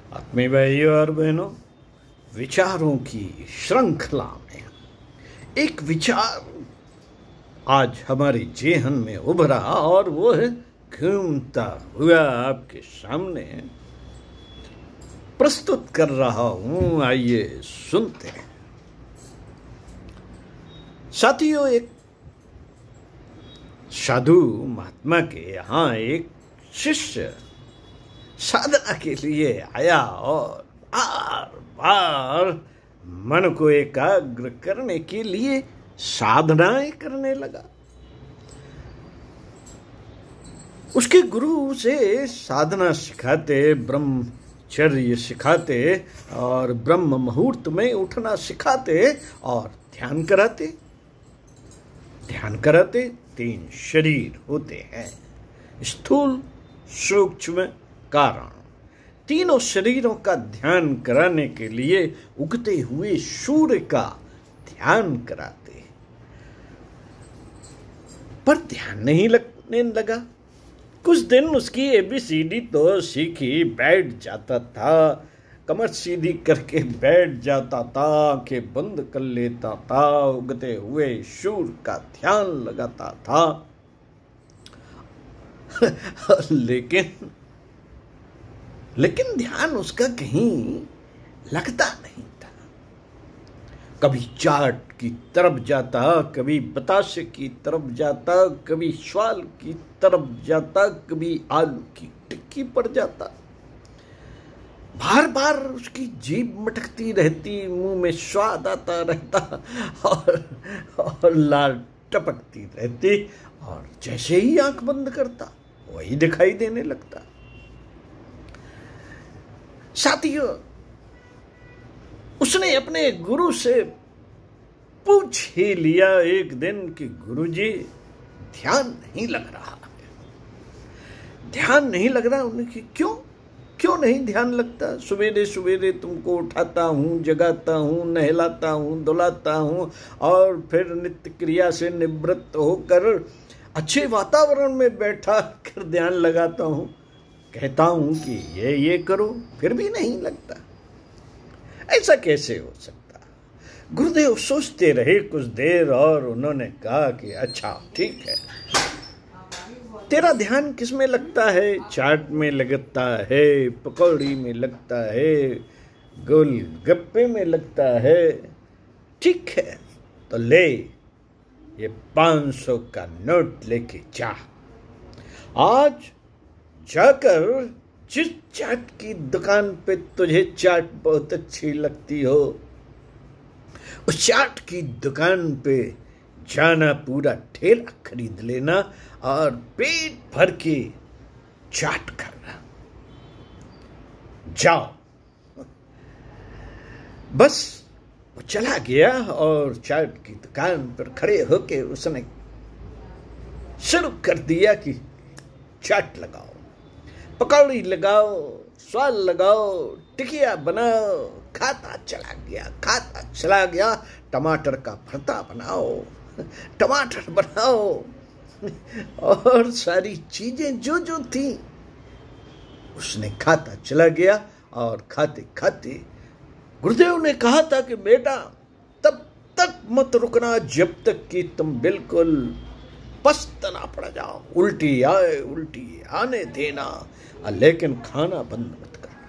आत्मीय भाइयों और बहनों, विचारों की श्रृंखला में एक विचार आज हमारी जेहन में उभरा और वो है घूमता हुआ आपके सामने प्रस्तुत कर रहा हूं। आइए सुनते हैं। साथियों, एक साधु महात्मा के यहाँ एक शिष्य साधना के लिए आया और बार बार मन को एकाग्र करने के लिए साधनाएं करने लगा। उसके गुरु उसे साधना सिखाते, ब्रह्मचर्य सिखाते और ब्रह्म मुहूर्त में उठना सिखाते और ध्यान कराते। तीन शरीर होते हैं, स्थूल, सूक्ष्म, कारण। तीनों शरीरों का ध्यान कराने के लिए उगते हुए सूर्य का ध्यान कराते, पर ध्यान नहीं लगने लगा। कुछ दिन उसकी एबीसीडी तो सीखी, बैठ जाता था, कमर सीधी करके बैठ जाता था, आंखें बंद कर लेता था, उगते हुए सूर्य का ध्यान लगाता था। लेकिन ध्यान उसका कहीं लगता नहीं था। कभी चाट की तरफ जाता, कभी बतासे की तरफ जाता, कभी स्वाल की तरफ जाता, कभी आलू की टिक्की पर जाता। बार बार उसकी जीभ मटकती रहती, मुंह में स्वाद आता रहता और लार टपकती रहती, और जैसे ही आंख बंद करता वही दिखाई देने लगता। साथियों, उसने अपने गुरु से पूछ ही लिया एक दिन कि गुरुजी, ध्यान नहीं लग रहा है। ध्यान नहीं लग रहा। उन्हें क्यों नहीं ध्यान लगता? सवेरे सवेरे तुमको उठाता हूँ, जगाता हूँ, नहलाता हूँ, धुलाता हूँ और फिर नित्य क्रिया से निवृत्त होकर अच्छे वातावरण में बैठा कर ध्यान लगाता हूँ, कहता हूं कि ये करो, फिर भी नहीं लगता। ऐसा कैसे हो सकता? गुरुदेव सोचते रहे कुछ देर और उन्होंने कहा कि अच्छा ठीक है, तेरा ध्यान किस में लगता है? चाट में लगता है, पकौड़ी में लगता है, गोलगप्पे में लगता है। ठीक है, तो ले ये 500 का नोट लेके जा। आज जाकर जिस चाट की दुकान पे तुझे चाट बहुत अच्छी लगती हो, उस चाट की दुकान पे जाना, पूरा ठेला खरीद लेना और पेट भर के चाट करना। जाओ। बस वो चला गया और चाट की दुकान पर खड़े होके उसने शुरू कर दिया कि चाट लगाओ, पकौड़ी लगाओ, स्वाल लगाओ, टिकिया बनाओ। खाता चला गया। टमाटर का भरता बनाओ, टमाटर बनाओ और सारी चीजें जो जो थी उसने खाता चला गया। और खाते खाते गुरुदेव ने कहा था कि बेटा, तब तक मत रुकना जब तक कि तुम बिल्कुल पस्त ना पड़ जाओ। उल्टी आने देना, लेकिन खाना बंद मत करना।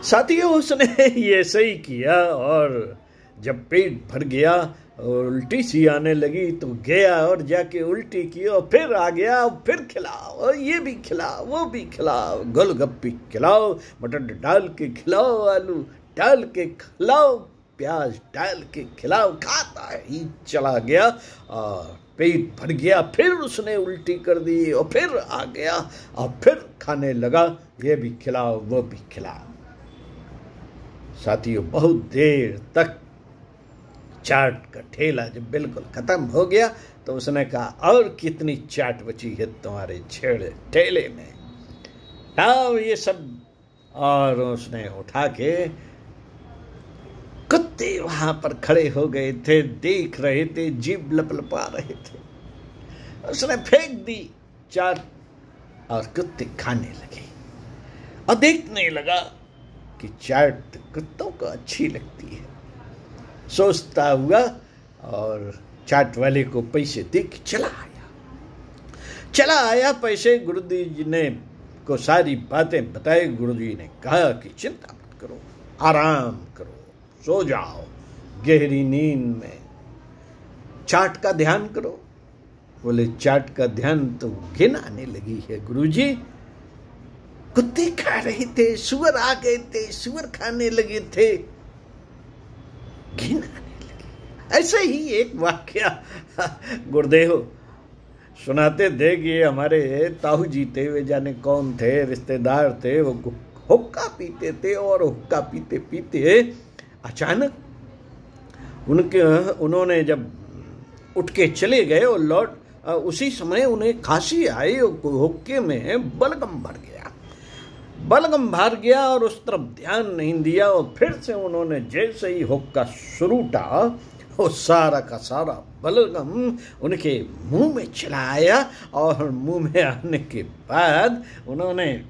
साथियों, उसने ये सही किया और जब पेट भर गया और उल्टी सी आने लगी तो गया और जाके उल्टी की और फिर आ गया, फिर खिलाओ, और ये भी खिलाओ, वो भी खिलाओ, गोलगप्पे खिलाओ, मटर डाल के खिलाओ, आलू डाल के खिलाओ, प्याज डाल के खिलाओ। खाता ही चला गया और पेट भर गया। फिर उसने उल्टी कर दी और फिर आ गया और फिर खाने लगा, ये भी खिलाओ, वो भी खिलाओ। साथियों, बहुत देर तक चाट का ठेला जब बिल्कुल खत्म हो गया तो उसने कहा, और कितनी चाट बची है तुम्हारे ठेले में? आओ ये सब। और उसने उठा के, कुत्ते वहां पर खड़े हो गए थे, देख रहे थे, जीभ लपलपा रहे थे। उसने फेंक दी चाट और कुत्ते खाने लगे। और देखने लगा कि चाट कुत्तों को अच्छी लगती है। सोचता हुआ और चाट वाले को पैसे दे के चला आया। पैसे गुरुजी ने को सारी बातें बताई। गुरुजी ने कहा कि चिंता मत करो, आराम करो, सो जाओ गहरी नींद में, चाट का ध्यान करो। बोले चाट का ध्यान तो घिन आने लगी है गुरुजी, कुत्ते खा रहे थे, सुअर आ गए थे, सुअर खाने लगे थे, घिन आने लगी। ऐसे ही एक वाक्य गुरुदेव सुनाते थे कि हमारे ताऊ जी थे, वे जाने कौन थे, रिश्तेदार थे, वो हुक्का पीते थे और हुक्का पीते पीते अचानक उन्होंने जब उठ के चले गए और लौट उसी समय उन्हें खांसी आई, हुक्के में बलगम भर गया और उस तरफ ध्यान नहीं दिया और फिर से उन्होंने जैसे ही हुक्का शुरूटा वो सारा का सारा बलगम उनके मुंह में चला आया और मुंह में आने के बाद उन्होंने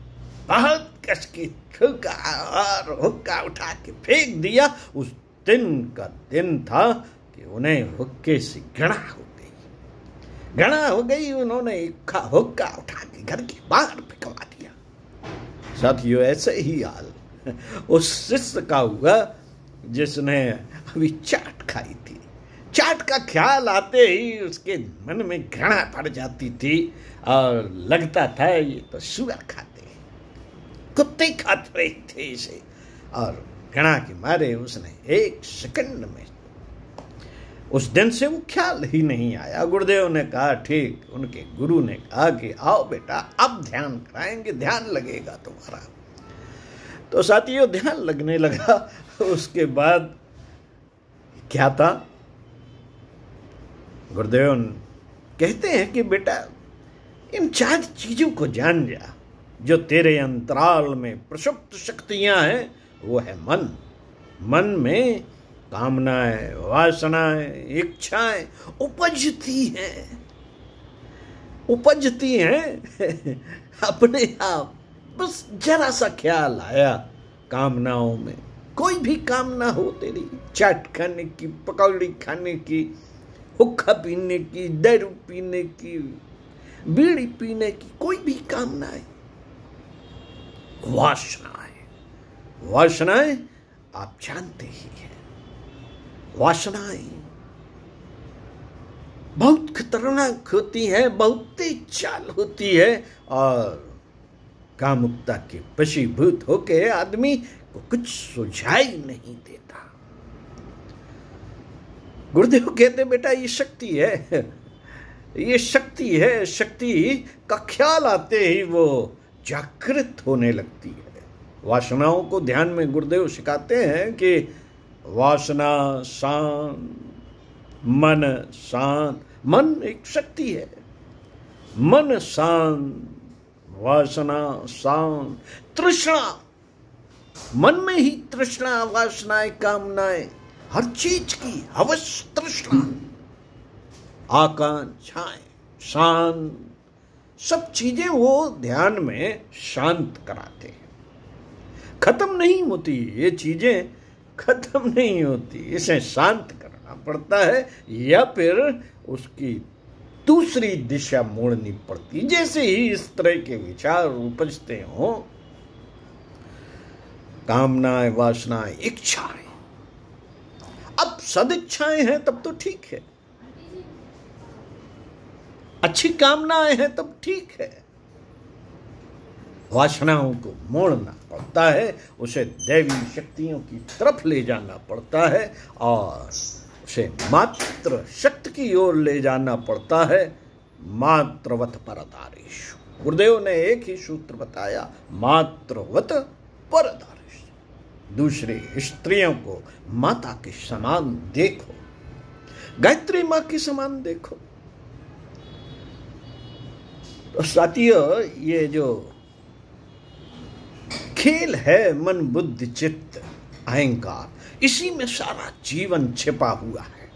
बहुत कस के थूका और हुक्का उठा के फेंक दिया। उस दिन का दिन था कि उन्हें हुक्के से घृणा हो गई। उन्होंने हुक्का उठा के घर के बाहर फेंकवा दिया। साथियों, ऐसे ही हाल उस शिष्य का हुआ जिसने अभी चाट खाई थी। चाट का ख्याल आते ही उसके मन में घृणा पड़ जाती थी और लगता था ये तो सुअर खाते, कुत्ते खाते रहे थे इसे, और घृणा के मारे उसने एक सेकंड में उस दिन से वो ख्याल ही नहीं आया। गुरुदेव ने कहा ठीक, उनके गुरु ने कहा कि आओ बेटा अब ध्यान कराएंगे, ध्यान लगेगा तुम्हारा। तो साथियों ध्यान लगने लगा। उसके बाद क्या था, गुरुदेव कहते हैं कि बेटा इन 4 चीजों को जान जा जो तेरे अंतराल में प्रसुप्त शक्तियां हैं। वो है मन में कामनाएं, वासनाएं, इच्छाएं उपजती हैं अपने आप। बस जरा सा ख्याल आया कामनाओं में, कोई भी कामना हो तेरी, चाट खाने की, पकौड़ी खाने की, हुक्का पीने की, दारू पीने की, बीड़ी पीने की, कोई भी कामनाएं, वासनाएं आप जानते ही हैं। वासनाएं बहुत खतरनाक होती है, बहुत तेज चाल होती है और कामुकता के वशीभूत होके आदमी को कुछ सुझाई नहीं देता। गुरुदेव कहते बेटा ये शक्ति है, ये शक्ति है। शक्ति का ख्याल आते ही वो जागृत होने लगती है। वासनाओं को ध्यान में गुरुदेव सिखाते हैं कि वासना शांत, मन शांत। मन एक शक्ति है, मन शांत, वासना शांत, तृष्णा मन में ही तृष्णा, वासनाएं, कामनाएं, हर चीज की हवस, तृष्णा, आकांक्षाएं शांत, सब चीजें वो ध्यान में शांत कराते हैं। खत्म नहीं होती ये चीजें, खत्म नहीं होती, इसे शांत करना पड़ता है या फिर उसकी दूसरी दिशा मोड़नी पड़ती। जैसे ही इस तरह के विचार उपजते हों, कामनाएं, वासनाएं, इच्छाएं, अब सदिच्छाएं हैं तब तो ठीक है, अच्छी कामनाएं हैं तब ठीक है। वासनाओं को मोड़ना पड़ता है, उसे दैवी शक्तियों की तरफ ले जाना पड़ता है और उसे मात्र शक्ति की ओर ले जाना पड़ता है। मात्रवत परदारेषु, गुरुदेव ने एक ही सूत्र बताया, मात्रवत परदारेषु। दूसरी स्त्रियों को माता के समान देखो, गायत्री माँ के समान देखो। तो साथियों ये जो खेल है मन बुद्धि चित्त अहंकार, इसी में सारा जीवन छिपा हुआ है।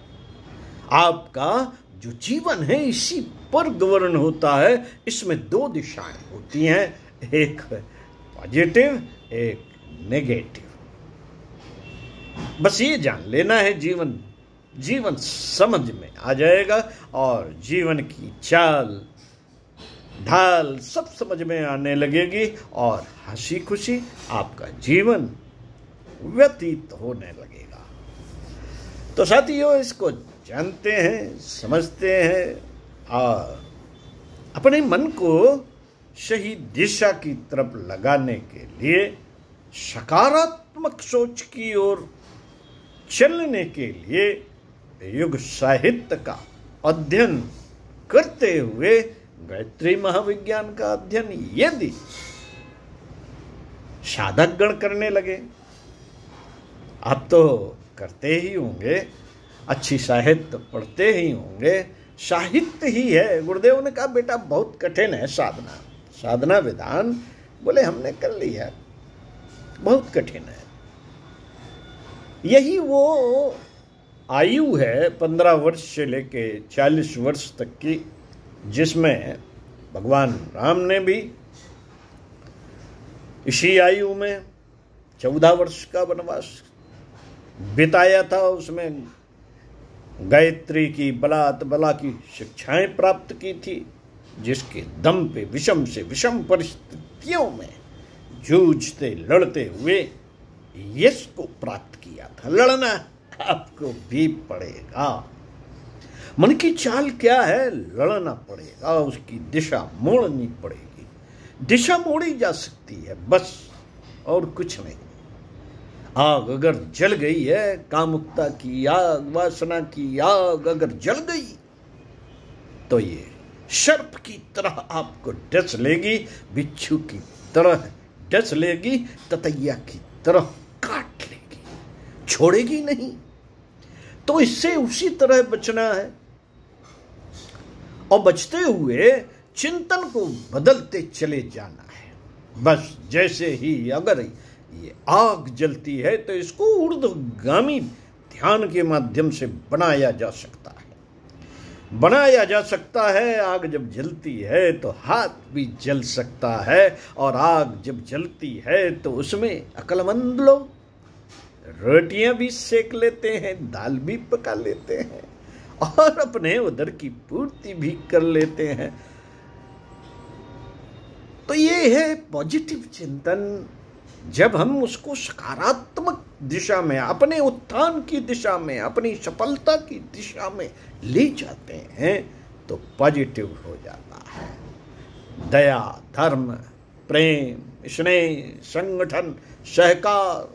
आपका जो जीवन है इसी पर गवर्न होता है। इसमें 2 दिशाएं होती हैं, एक पॉजिटिव, एक नेगेटिव। बस ये जान लेना है, जीवन समझ में आ जाएगा और जीवन की चाल ढाल सब समझ में आने लगेगी और हंसी खुशी आपका जीवन व्यतीत होने लगेगा। तो साथियों, इसको जानते हैं, समझते हैं और अपने मन को सही दिशा की तरफ लगाने के लिए सकारात्मक सोच की ओर चलने के लिए युग साहित्य का अध्ययन करते हुए गायत्री महाविज्ञान का अध्ययन यदि साधकगण करने लगे, आप तो करते ही होंगे, अच्छी साहित्य पढ़ते ही होंगे, साहित्य ही है। गुरुदेव ने कहा बेटा बहुत कठिन है साधना विधान, बोले हमने कर लिया, बहुत कठिन है। यही वो आयु है 15 वर्ष से लेके 40 वर्ष तक की, जिसमें भगवान राम ने भी इसी आयु में 14 वर्ष का वनवास बिताया था। उसमें गायत्री की बला की शिक्षाएं प्राप्त की थी, जिसके दम पे विषम से विषम परिस्थितियों में जूझते लड़ते हुए यश को प्राप्त किया था। लड़ना आपको भी पड़ेगा। मन की चाल क्या है, लड़ना पड़ेगा, उसकी दिशा मोड़नी पड़ेगी। दिशा मोड़ी जा सकती है बस, और कुछ नहीं। आग अगर जल गई है, कामुकता की आग, वासना की आग अगर जल गई तो ये सर्प की तरह आपको डस लेगी, बिच्छू की तरह डस लेगी, ततैया की तरह काट लेगी, छोड़ेगी नहीं। तो इससे उसी तरह बचना है और बचते हुए चिंतन को बदलते चले जाना है। बस जैसे ही अगर ये आग जलती है तो इसको ऊर्ध्वगामी ध्यान के माध्यम से बनाया जा सकता है। आग जब जलती है तो हाथ भी जल सकता है, और आग जब जलती है तो उसमें अक्लमंद लोग रोटियां भी सेक लेते हैं, दाल भी पका लेते हैं और अपने उदर की पूर्ति भी कर लेते हैं। तो ये है पॉजिटिव चिंतन। जब हम उसको सकारात्मक दिशा में, अपने उत्थान की दिशा में, अपनी सफलता की दिशा में ले जाते हैं तो पॉजिटिव हो जाता है। दया, धर्म, प्रेम, स्नेह, संगठन, सहकार,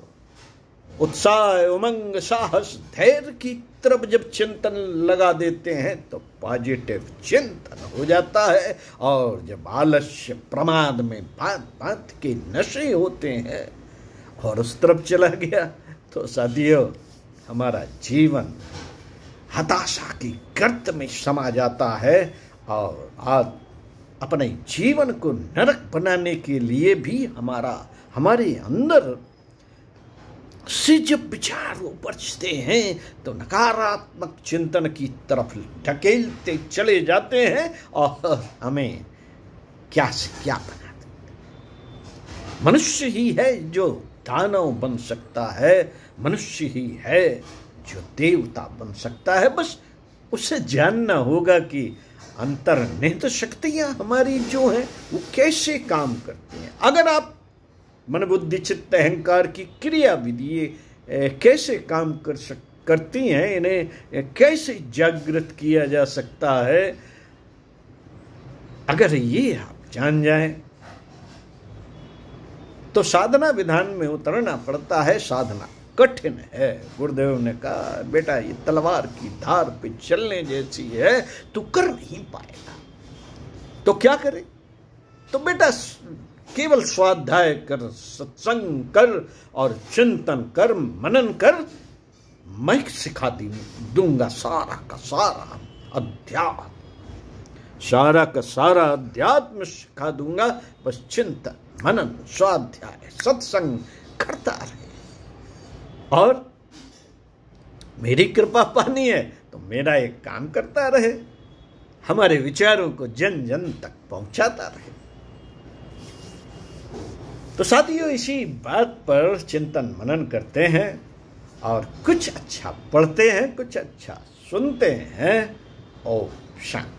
उत्साह, उमंग, साहस, धैर्य की तरफ जब चिंतन लगा देते हैं तो पॉजिटिव चिंतन हो जाता है। और जब आलस्य, प्रमाद में भांत के नशे होते हैं और उस तरफ चला गया तो साथियों, हमारा जीवन हताशा की गर्त में समा जाता है। और आज अपने जीवन को नरक बनाने के लिए भी हमारे अंदर से जब विचार उपजते हैं तो नकारात्मक चिंतन की तरफ ढकेलते चले जाते हैं और हमें क्या से क्या बना देते हैं। मनुष्य ही है जो दानव बन सकता है, मनुष्य ही है जो देवता बन सकता है। बस उसे जानना होगा कि अंतर्निहित शक्तियां हमारी जो हैं वो कैसे काम करती हैं। अगर आप मन, बुद्धि, चित्त, अहंकार की क्रिया विधि कैसे काम करती हैं, इन्हें कैसे जागृत किया जा सकता है, अगर ये आप जान जाएं तो साधना विधान में उतरना पड़ता है। साधना कठिन है। गुरुदेव ने कहा बेटा ये तलवार की धार पे चलने जैसी है, तू कर नहीं पाएगा। तो क्या करे? तो बेटा केवल स्वाध्याय कर, सत्संग कर और चिंतन कर, मनन कर। मैं सिखा दूंगा सारा का सारा अध्यात्म, सारा का सारा अध्यात्म सिखा दूंगा। बस चिंतन, मनन, स्वाध्याय, सत्संग करता रहे और मेरी कृपा पानी है तो मेरा एक काम करता रहे, हमारे विचारों को जन जन तक पहुंचाता रहे। तो साथियों, इसी बात पर चिंतन मनन करते हैं और कुछ अच्छा पढ़ते हैं, कुछ अच्छा सुनते हैं। ओम शांति।